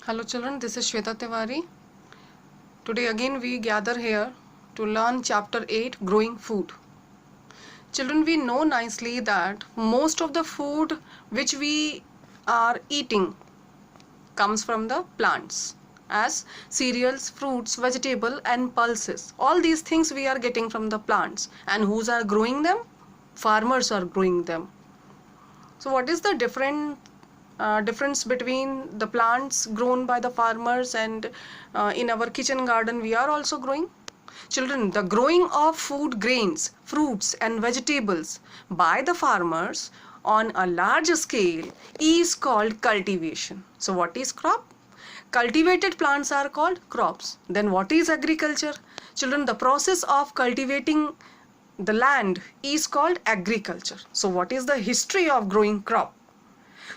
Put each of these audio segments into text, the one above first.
Hello children, this is Shweta Tiwari. Today again we gather here to learn chapter 8, Growing Food. Children, we know nicely that most of the food which we are eating comes from the plants as cereals, fruits, vegetable and pulses. All these things we are getting from the plants. And who's are growing them? Farmers are growing them. So what is the difference between the plants grown by the farmers and in our kitchen garden we are also growing? Children, the growing of food grains, fruits and vegetables by the farmers on a large scale is called cultivation. So what is crop? Cultivated plants are called crops. Then what is agriculture? Children, the process of cultivating the land is called agriculture. So what is the history of growing crop?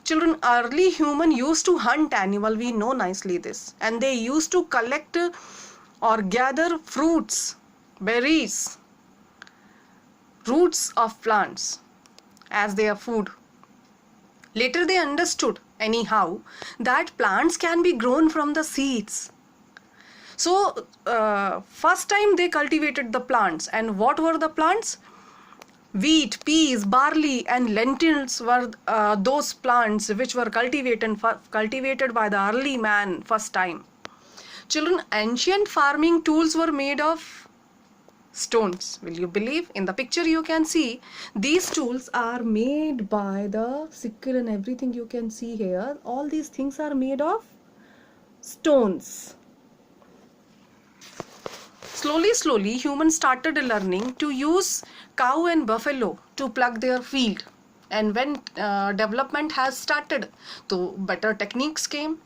Children, early human used to hunt animal, we know nicely this, and they used to collect or gather fruits, berries, roots of plants as their food. Later they understood anyhow that plants can be grown from the seeds. So first time they cultivated the plants, and what were the plants? Wheat, peas, barley and lentils were those plants which were cultivated by the early man first time. Children, ancient farming tools were made of stones. Will you believe? In the picture you can see these tools are made by the sickle and everything you can see here. All these things are made of stones. Slowly, humans started learning to use cow and buffalo to plug their field. And when development has started, so better techniques came,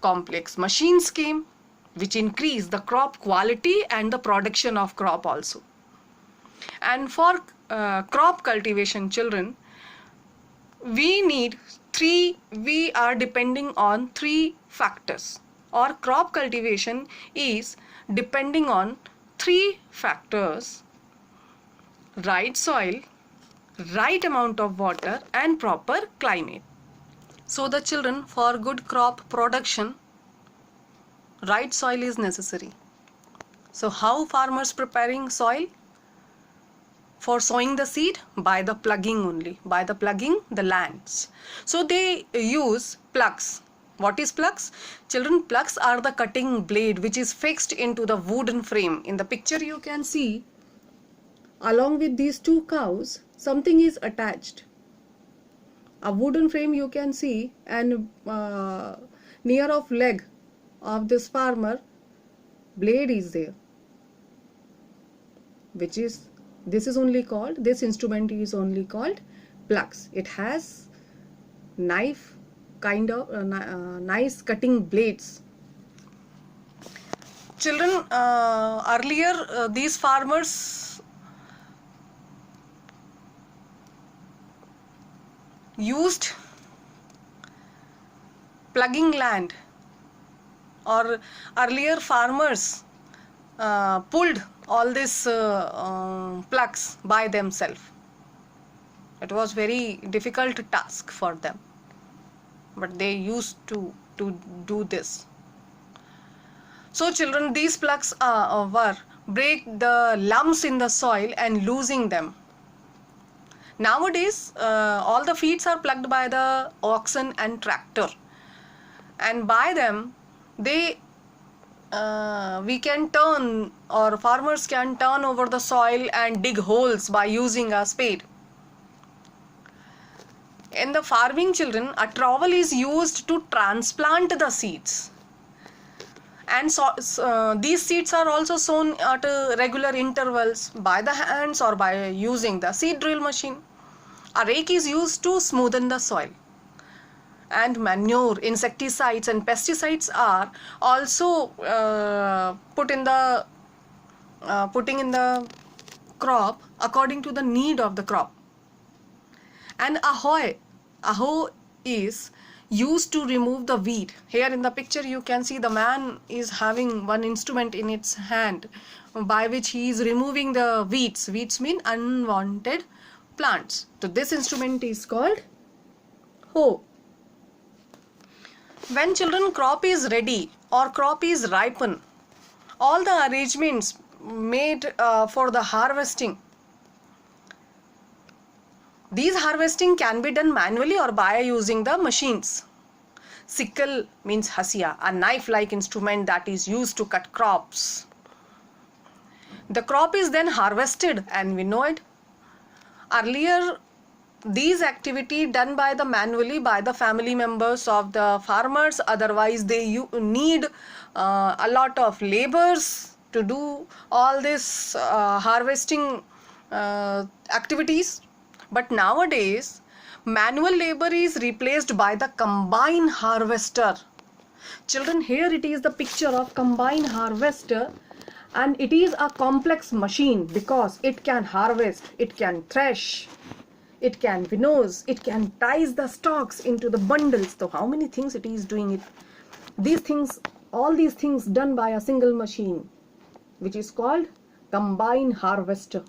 complex machines came, which increased the crop quality and the production of crop also. And for crop cultivation, children, we are depending on three factors, or crop cultivation is depending on three factors: right soil, right amount of water and proper climate. So the children, for good crop production, right soil is necessary. So how farmers preparing soil for sowing the seed? By the plugging only, by the plugging the lands. So they use plugs. What is plugs? Children, plugs are the cutting blade which is fixed into the wooden frame. In the picture you can see, along with these two cows, something is attached. A wooden frame you can see, and near of leg of this farmer, blade is there, which is, this instrument is only called plugs. It has knife kind of nice cutting blades. Children, earlier these farmers used plugging land, or earlier farmers pulled all these plugs by themselves. It was very difficult task for them, but they used to do this. So children, these plugs were break the lumps in the soil and losing them. Nowadays all the feeds are plugged by the oxen and tractor, and by them they we can turn, or farmers can turn over the soil and dig holes by using a spade. In the farming, children, a trowel is used to transplant the seeds, and so these seeds are also sown at regular intervals by the hands or by using the seed drill machine. A rake is used to smoothen the soil, and manure, insecticides and pesticides are also putting in the crop according to the need of the crop. And a hoe is used to remove the weed. Here in the picture you can see the man is having one instrument in its hand by which he is removing the weeds. Weeds mean unwanted plants. So this instrument is called hoe. When children crop is ready or crop is ripen, all the arrangements made for the harvesting, these harvesting can be done manually or by using the machines. Sickle means hasiya, a knife-like instrument that is used to cut crops. The crop is then harvested and winnowed. Earlier, these activity done by the manually by the family members of the farmers. Otherwise, they need a lot of labors to do all this harvesting activities. But nowadays, manual labor is replaced by the combine harvester. Children, here it is the picture of combine harvester, and it is a complex machine because it can harvest, it can thresh, it can winnow, it can ties the stalks into the bundles. So how many things it is doing it? These things, all these things done by a single machine, which is called combine harvester.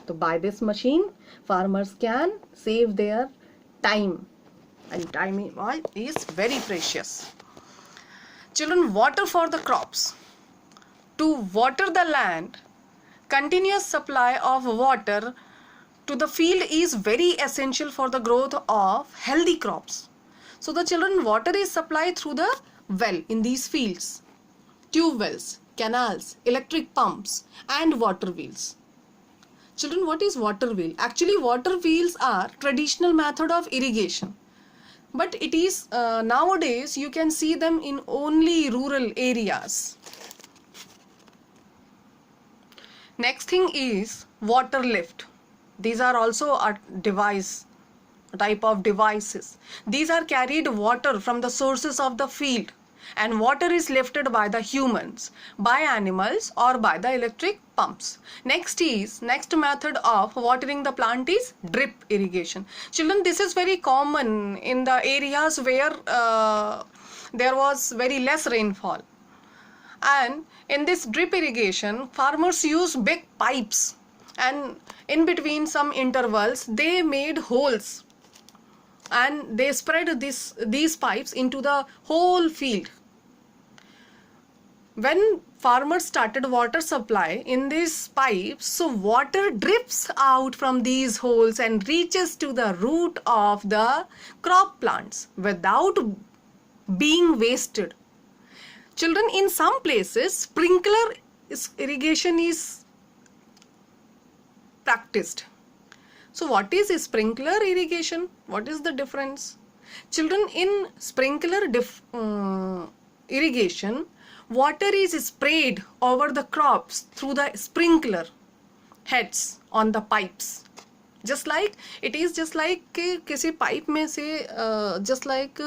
So by this machine, farmers can save their time, and time is very precious. Children, water for the crops. To water the land, continuous supply of water to the field is very essential for the growth of healthy crops. So the children, water is supplied through the well in these fields, tube wells, canals, electric pumps and water wheels. Children, what is water wheel? Actually, water wheels are traditional method of irrigation, but it is nowadays you can see them in only rural areas. Next thing is water lift. These are also a device, a type of devices. These are carried water from the sources of the field, and water is lifted by the humans, by animals or by the electric pumps. Next method of watering the plant is drip irrigation. Children, this is very common in the areas where there was very less rainfall. And in this drip irrigation, farmers use big pipes, and in between some intervals they made holes and they spread these pipes into the whole field. When farmers started water supply in these pipes, so water drips out from these holes and reaches to the root of the crop plants without being wasted. Children, in some places, sprinkler irrigation is practiced. So what is a sprinkler irrigation? What is the difference? Children, in sprinkler irrigation, water is sprayed over the crops through the sprinkler heads on the pipes. Just like it is just like किसी pipe में से just like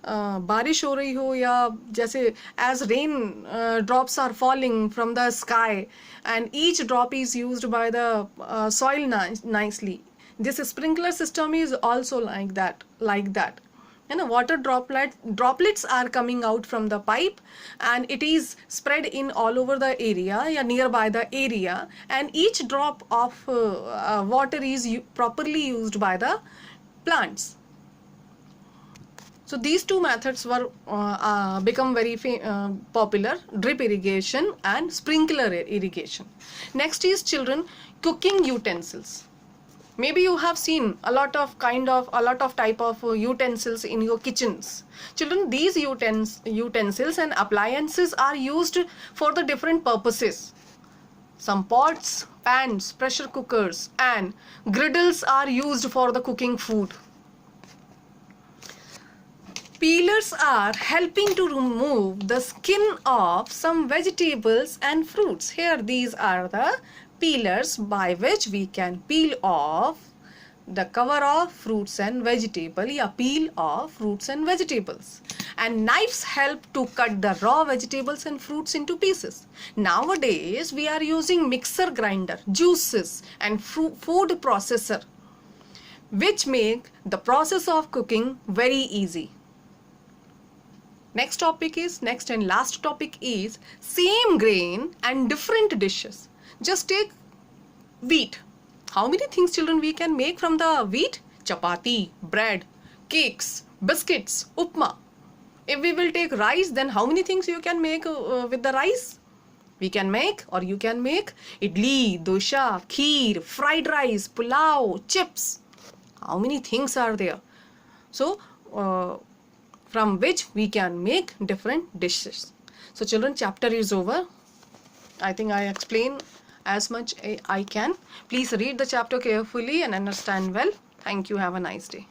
बारिश हो रही हो, या जैसे as rain drops are falling from the sky and each drop is used by the soil nicely. This sprinkler system is also like that. And water droplets are coming out from the pipe, and it is spread in all over the area, nearby the area, and each drop of water is properly used by the plants. So these two methods were become very popular: type irrigation and sprinkler irrigation. Next is children, cooking utensils. Maybe you have seen a lot of type of utensils in your kitchens. Children, these utensils and appliances are used for the different purposes. Some pots, pans, pressure cookers and griddles are used for the cooking food. Peelers are helping to remove the skin of some vegetables and fruits. Here these are the peelers by which we can peel off the cover of fruits and vegetables, peel of fruits and vegetables. And knives help to cut the raw vegetables and fruits into pieces. Nowadays we are using mixer grinder, juices and food processor, which make the process of cooking very easy. Next and last topic is same grain and different dishes. Just take wheat. How many things, children, we can make from the wheat? Chapati, bread, cakes, biscuits, upma. If we will take rice, then how many things you can make with the rice? We can make, or you can make, idli, dosha, kheer, fried rice, pulao, chips. How many things are there? So, from which we can make different dishes. So children, chapter is over. I think I explain as much I can. Please read the chapter carefully and understand well. Thank you. Have a nice day.